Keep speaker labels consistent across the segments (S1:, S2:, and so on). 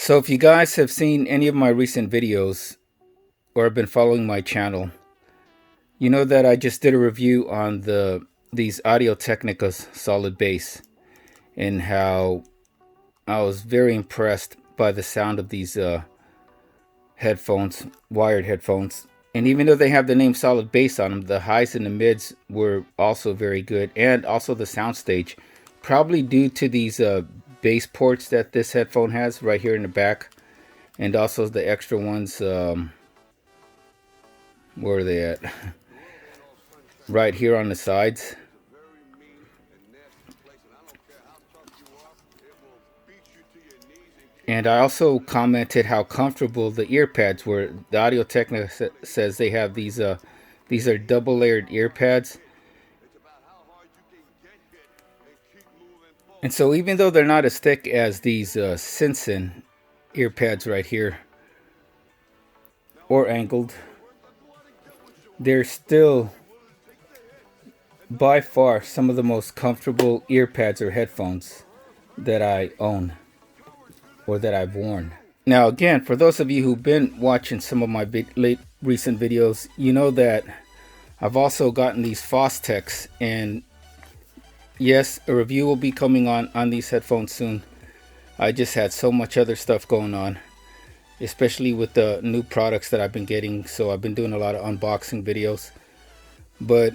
S1: So if you guys have seen any of my recent videos or have been following my channel, you know that I just did a review on these Audio-Technica Solid Bass and how I was very impressed by the sound of these headphones, wired headphones. And even though they have the name Solid Bass on them, the highs and the mids were also very good, and also the soundstage, probably due to these bass ports that this headphone has right here in the back, and also the extra ones. Where are they at? Right here on the sides. And I also commented how comfortable the Earpads were. The Audio-Technica says they have these are double layered Earpads. And so even though they're not as thick as these Simpson Earpads right here, or angled, they're still by far some of the most comfortable Earpads or headphones that I own or that I've worn. Now again, for those of you who've been watching some of my recent videos, you know that I've also gotten these Fostechs, and yes, a review will be coming on these headphones soon. I just had so much other stuff going on, especially with the new products that I've been getting, so I've been doing a lot of unboxing videos. But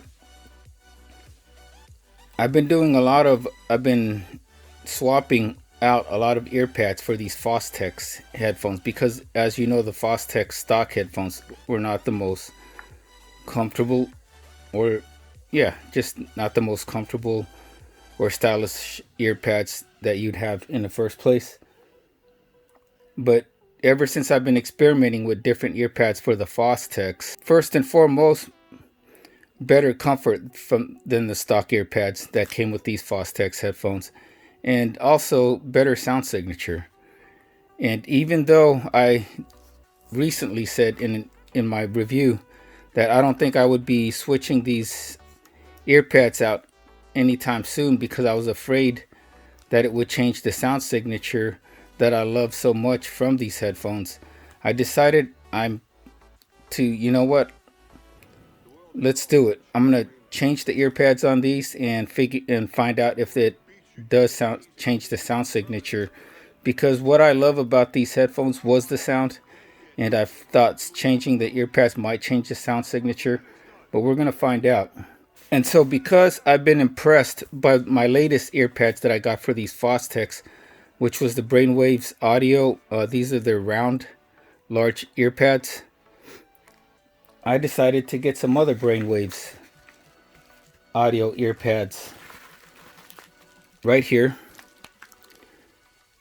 S1: I've been swapping out a lot of Earpads for these Fostechs headphones, because as you know, the Fostech stock headphones were not the most comfortable, or just not the most comfortable or stylish Earpads that you'd have in the first place. But ever since I've been experimenting with different Earpads for the Fostechs, first and foremost, better comfort than the stock Earpads that came with these Fostechs headphones, and also better sound signature. And even though I recently said in my review that I don't think I would be switching these Earpads out anytime soon, because I was afraid that it would change the sound signature that I love so much from these headphones, I decided you know what, let's do it. I'm gonna change the Earpads on these and find out if it does change the sound signature, because what I love about these headphones was the sound, and I thought changing the Earpads might change the sound signature, but we're gonna find out. And so because I've been impressed by my latest Earpads that I got for these Fostechs, which was the Brainwavz Audio, these are their round large Earpads, I decided to get some other Brainwavz Audio Earpads right here.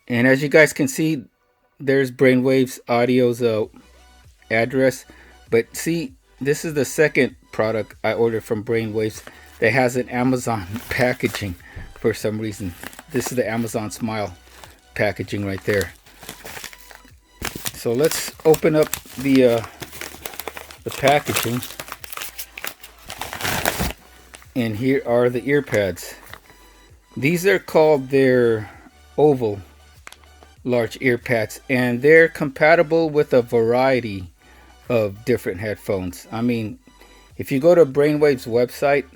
S1: And as you guys can see, there's Brainwavz Audio's address. But see, this is the second product I ordered from Brainwavz that has an Amazon packaging for some reason. This is the Amazon Smile packaging right there. So let's open up the packaging. And here are the Earpads. These are called their oval large Earpads, and they're compatible with a variety of different headphones. I mean, if you go to Brainwavz website,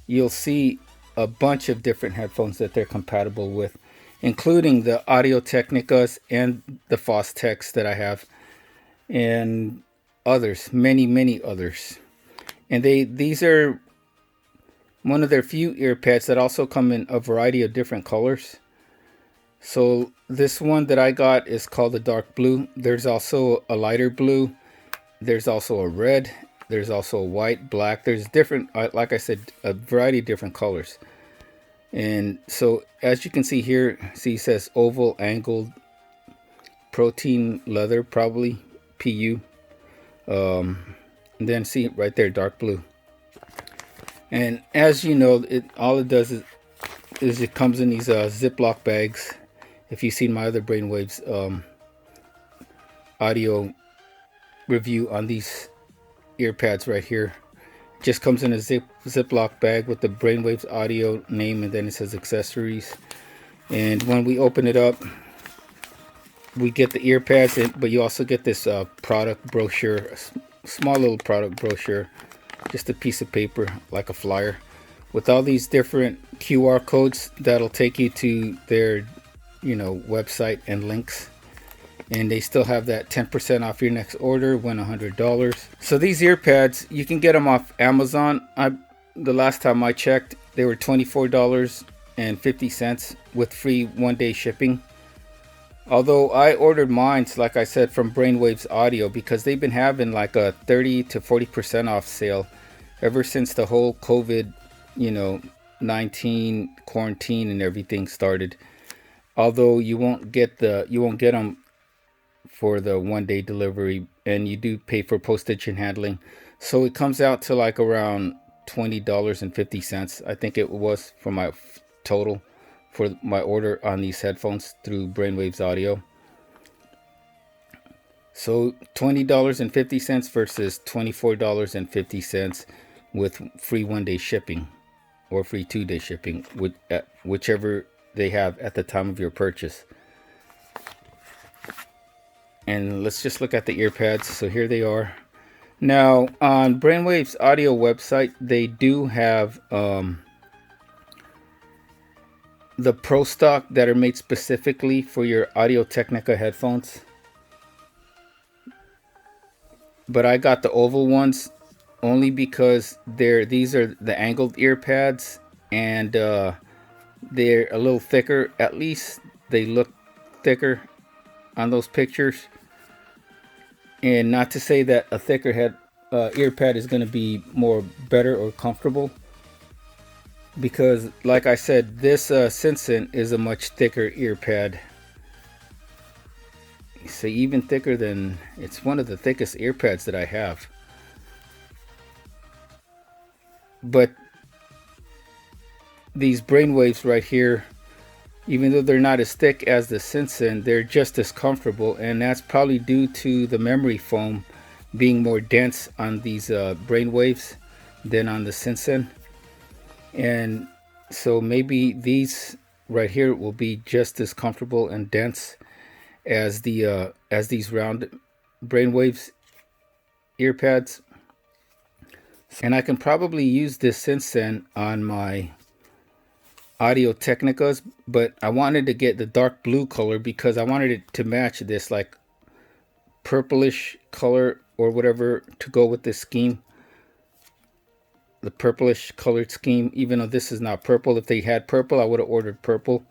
S1: you'll see a bunch of different headphones that they're compatible with, including the Audio-Technicas and the Fostechs that I have, and others, many others. And these are one of their few Earpads that also come in a variety of different colors. So this one that I got is called the dark blue. There's also a lighter blue. There's also a red. There's also a white, black. There's different, like I said, a variety of different colors. And so as you can see here, see it says oval, angled, protein leather, probably PU. And then see right there, dark blue. And as you know, all it does is it comes in these Ziploc bags. If you've seen my other Brainwavz audio review on these Earpads right here, it just comes in a Ziploc bag with the Brainwavz audio name, and then it says accessories. And when we open it up, we get the ear pads, but you also get this product brochure, small little product brochure, just a piece of paper like a flyer with all these different QR codes that'll take you to their, website and links. And they still have that 10% off your next order when $100. So these ear pads, you can get them off Amazon. The last time I checked, they were $24.50 with free 1-day shipping. Although I ordered mine, like I said, from Brainwavz Audio, because they've been having like a 30 to 40% off sale ever since the whole COVID, 19 quarantine and everything started. Although you won't get them for the 1-day delivery, and you do pay for postage and handling. So it comes out to like around $20.50. I think it was for my total for my order on these headphones through Brainwavz Audio. So $20.50 versus $24.50 with free 1-day shipping or free 2-day shipping, whichever they have at the time of your purchase. And let's just look at the ear pads. So here they are. Now on Brainwavz Audio website, they do have the Pro Stock that are made specifically for your Audio-Technica headphones. But I got the oval ones only because these are the angled ear pads, and they're a little thicker. At least they look thicker on those pictures. And not to say that a thicker ear pad is going to be better or comfortable, because like I said, this Simpson is a much thicker ear pad. So even thicker than, it's one of the thickest ear pads that I have. But these Brainwavz right here, even though they're not as thick as the Simpson, they're just as comfortable, and that's probably due to the memory foam being more dense on these Brainwavz than on the Simpson. And so maybe these right here will be just as comfortable and dense as these round Brainwavz ear pads. And I can probably use this Simpson on my Audio-Technicas, but I wanted to get the dark blue color because I wanted it to match this like purplish color or whatever to go with this scheme. The purplish colored scheme, even though this is not purple. If they had purple, I would have ordered purple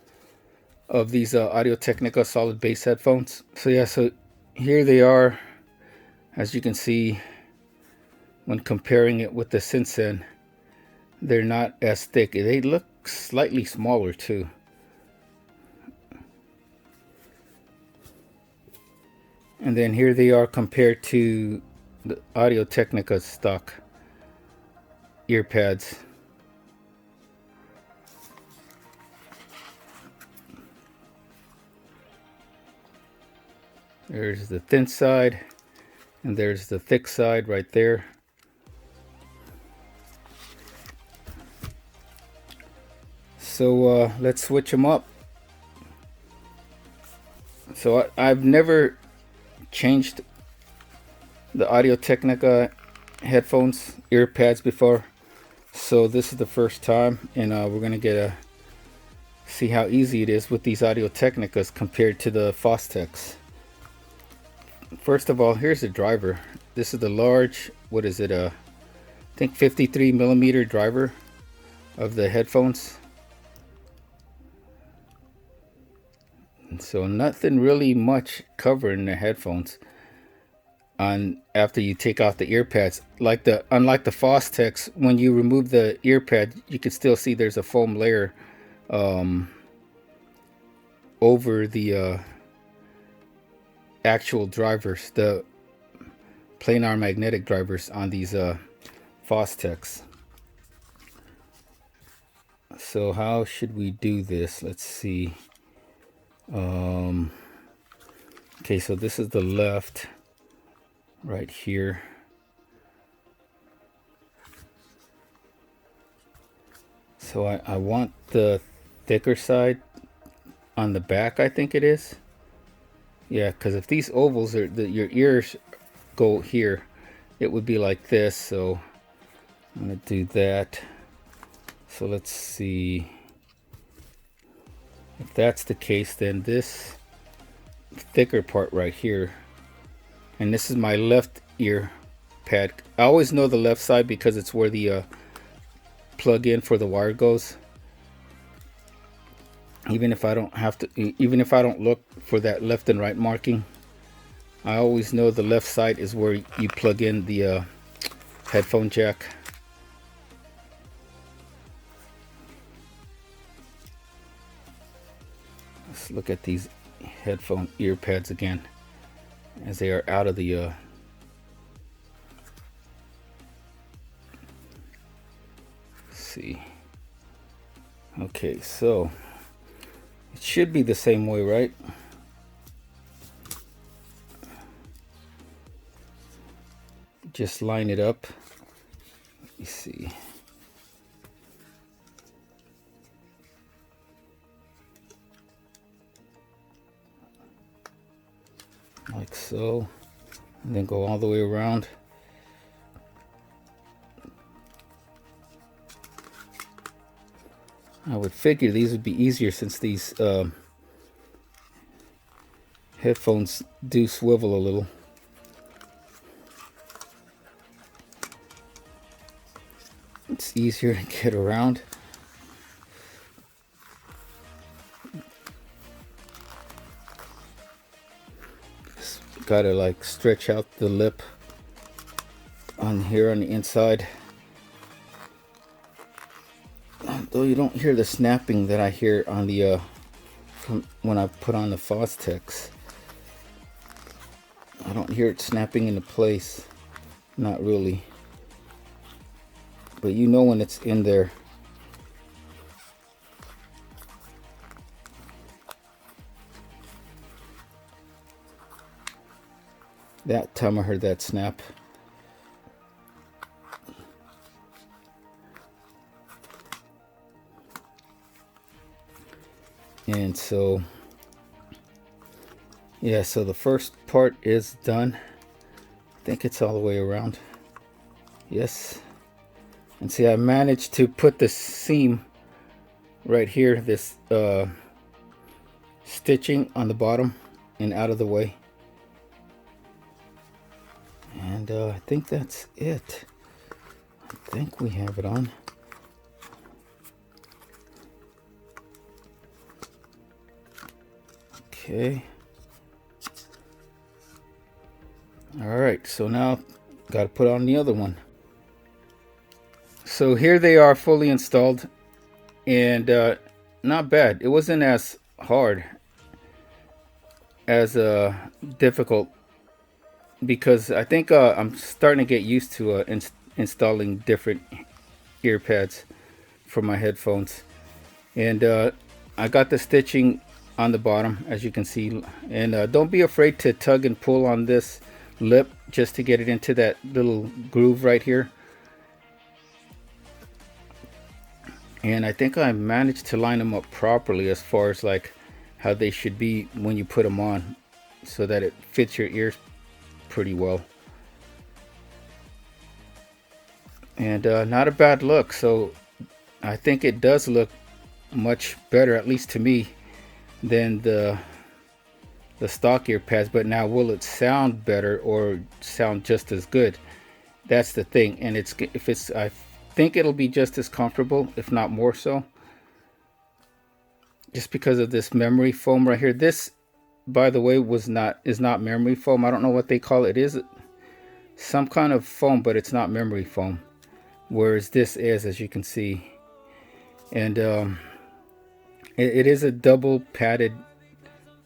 S1: of these Audio-Technica Solid Bass headphones. So yeah, so here they are. As you can see, when comparing it with the Simpson, they're not as thick. They look slightly smaller too. And then here they are compared to the Audio-Technica stock ear pads. There's the thin side, and there's the thick side right there. So let's switch them up. So I've never changed the Audio-Technica headphones, ear pads before. So this is the first time, and we're gonna see how easy it is with these Audio-Technicas compared to the Fostex. First of all, here's the driver. This is the large, what is it, I think 53 millimeter driver of the headphones. And so nothing really much covering the headphones after you take off the ear pads. Unlike the Fostex, when you remove the ear pad, you can still see there's a foam layer over the actual drivers, the planar magnetic drivers on these Fostex. So how should we do this? Let's see. Okay, so this is the left right here. So I want the thicker side on the back, I think it is. Yeah, because if these ovals are your ears go here, it would be like this. So I'm gonna do that. So let's see. If that's the case, then this thicker part right here, and this is my left ear pad. I always know the left side because it's where the plug in for the wire goes. Even if I don't have to, even if I don't look for that left and right marking, I always know the left side is where you plug in the headphone jack. Let's look at these headphone ear pads again as they are out of the let's see. Okay, so it should be the same way, right? Just line it up. Let me see. Like so, and then go all the way around. I would figure these would be easier since these headphones do swivel a little. It's easier to get around. Just gotta like stretch out the lip on here on the inside. Though you don't hear the snapping that I hear on the from when I put on the Fostex. I don't hear it snapping into place. Not really. But you know when it's in there. That time I heard that snap. And so, yeah, so the first part is done. I think it's all the way around. Yes. And see, I managed to put the seam right here, this stitching on the bottom and out of the way. And I think that's it. I think we have it on. Okay. All right, so now got to put on the other one. So here they are fully installed, and not bad. It wasn't as hard as difficult, because I think I'm starting to get used to installing different ear pads for my headphones. And I got the stitching on the bottom, as you can see, and don't be afraid to tug and pull on this lip just to get it into that little groove right here. And I think I managed to line them up properly as far as like how they should be when you put them on, so that it fits your ears pretty well. And not a bad look. So I think it does look much better, at least to me, than the stock ear pads. But now, will it sound better or sound just as good? That's the thing. And I think it'll be just as comfortable, if not more so, just because of this memory foam right here. This, by the way, is not memory foam. I don't know what they call it. It is some kind of foam, but it's not memory foam, whereas this is, as you can see. And it is a double padded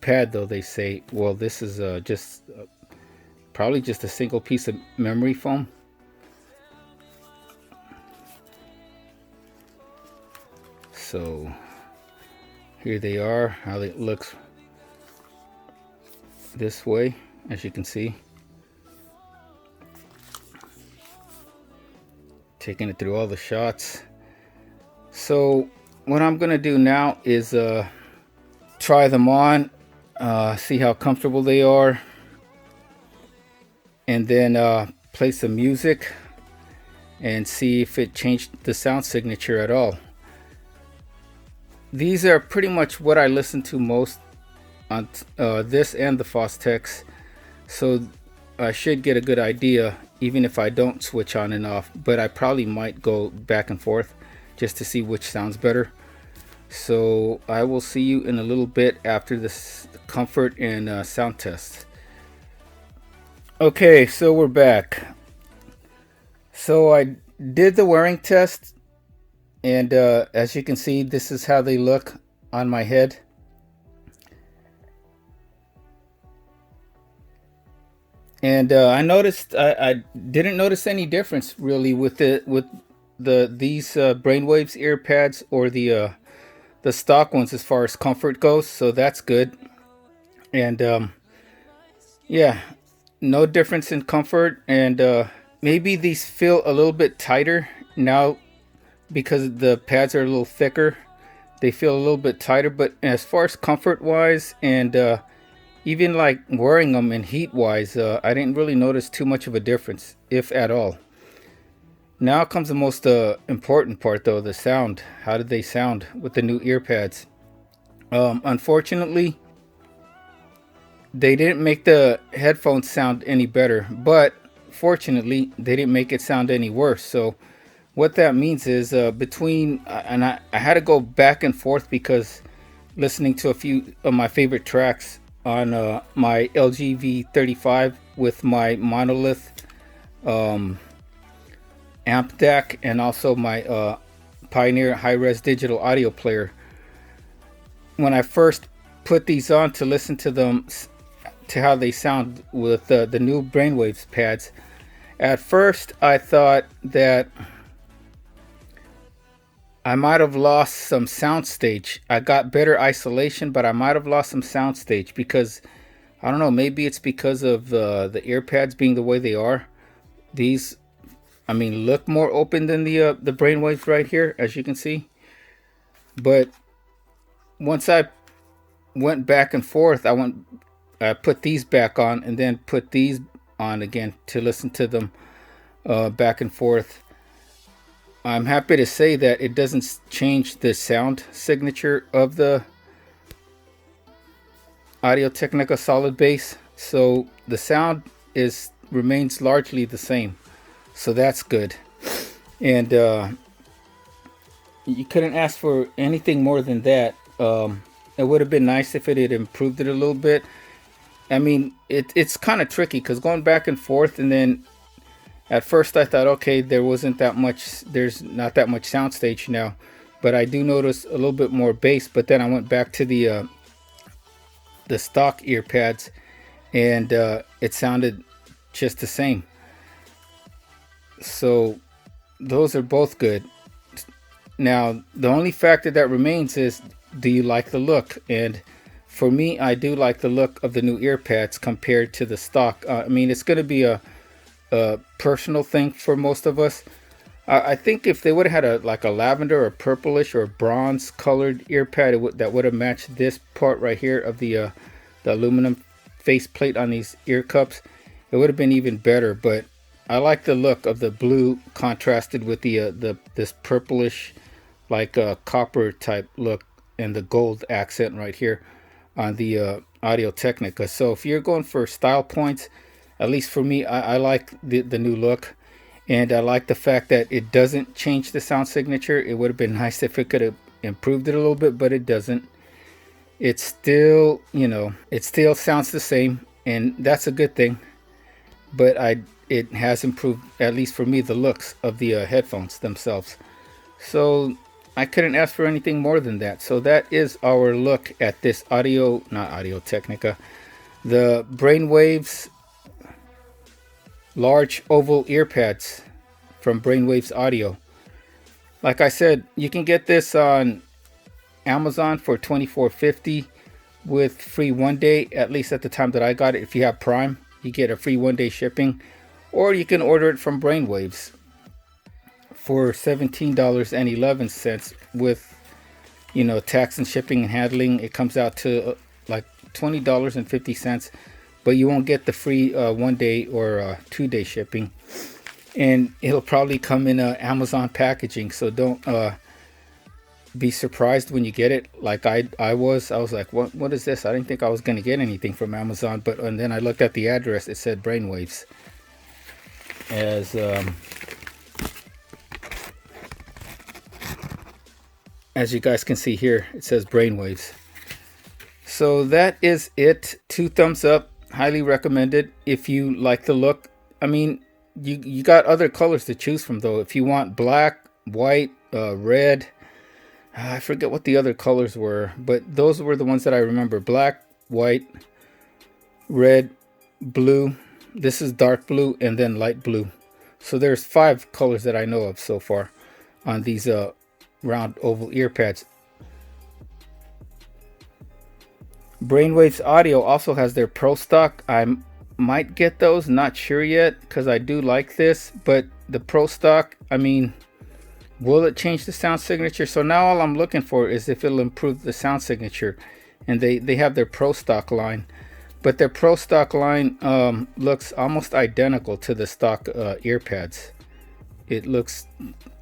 S1: pad, though, they say. Well, this is just probably just a single piece of memory foam. So here they are, how it looks this way, as you can see. Taking it through all the shots. So what I'm gonna do now is try them on see how comfortable they are, and then play some music and see if it changed the sound signature at all. These are pretty much what I listen to most on this and the Fostex, so I should get a good idea even if I don't switch on and off, but I probably might go back and forth just to see which sounds better. So I will see you in a little bit after this comfort and sound test. Okay, so we're back. So I did the wearing test, and as you can see, this is how they look on my head. And I noticed I didn't notice any difference really with these Brainwavz Earpads or the stock ones as far as comfort goes. So that's good. And yeah, no difference in comfort. And maybe these feel a little bit tighter now because the pads are a little thicker. They feel a little bit tighter. But as far as comfort wise and even like wearing them and heat wise, I didn't really notice too much of a difference, if at all. Now comes the most important part though, the sound. How did they sound with the new Earpads? Unfortunately, they didn't make the headphones sound any better, but fortunately, they didn't make it sound any worse. So what that means is and I had to go back and forth because listening to a few of my favorite tracks on my LG V35 with my monolith amp DAC and also my Pioneer high-res digital audio player. When I first put these on to listen to them, to how they sound with the new Brainwavz pads, at first I thought that I might have lost some soundstage. I got better isolation, but I might have lost some soundstage because I don't know. Maybe it's because of the Earpads being the way they are. These, I mean, look more open than the Brainwavz right here, as you can see. But once I went back and forth, I put these back on and then put these on again to listen to them back and forth. I'm happy to say that it doesn't change the sound signature of the Audio-Technica Solid Bass. So the sound remains largely the same. So that's good. And you couldn't ask for anything more than that. It would have been nice if it had improved it a little bit. I mean, it's kind of tricky because going back and forth, and then at first I thought, okay, there's not that much soundstage now, but I do notice a little bit more bass. But then I went back to the stock Earpads, and it sounded just the same. So those are both good. Now the only factor that remains is, do you like the look? And for me, I do like the look of the new Earpads compared to the stock. I mean, it's going to be a personal thing for most of us. I think if they would have had like a lavender or purplish or bronze colored Earpad, that would have matched this part right here of the aluminum faceplate on these ear cups, it would have been even better. But I like the look of the blue contrasted with this purplish, like copper type look, and the gold accent right here on the Audio-Technica. So if you're going for style points, at least for me, I like the new look, and I like the fact that it doesn't change the sound signature. It would have been nice if it could have improved it a little bit, but it doesn't. It's still, it still sounds the same, and that's a good thing. But it has improved, at least for me, the looks of the headphones themselves. So I couldn't ask for anything more than that. So that is our look at this Audio-Technica, the Brainwavz large oval Earpads from Brainwavz Audio. Like I said, you can get this on Amazon for $24.50 with free 1 day, at least at the time that I got it. If you have Prime, you get a free 1 day shipping, or you can order it from Brainwavz for $17.11 with tax and shipping and handling. It comes out to like $20.50, but you won't get the free 1-day or 2-day shipping, and it'll probably come in Amazon packaging. So don't be surprised when you get it, like I was like, what is this? I didn't think I was going to get anything from Amazon, but and then I looked at the address. It said Brainwavz. As you guys can see here, it says Brainwavz. So that is it. 2 thumbs up. Highly recommended if you like the look. I mean, you got other colors to choose from though. If you want black, white, red, I forget what the other colors were, but those were the ones that I remember. Black, white, red, blue. This is dark blue, and then light blue. So there's 5 colors that I know of so far on these round oval ear pads. Brainwavz Audio also has their Pro Stock. I might get those, not sure yet, because I do like this, but the Pro Stock, I mean, will it change the sound signature? So now all I'm looking for is if it'll improve the sound signature. And they have their Pro Stock line, but their Pro Stock line looks almost identical to the stock ear pads. It looks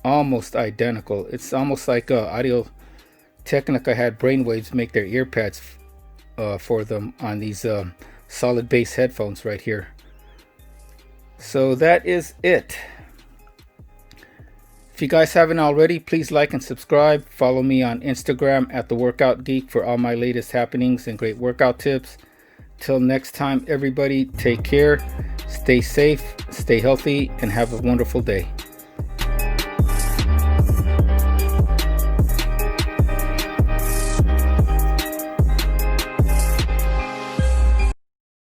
S1: almost identical. It's almost like Audio-Technica had Brainwavz make their ear pads for them on these solid bass headphones right here. So that is it. If you guys haven't already, please like and subscribe. Follow me on Instagram at The Workout Geek for all my latest happenings and great workout tips. Till next time, everybody, take care, stay safe, stay healthy, and have a wonderful day.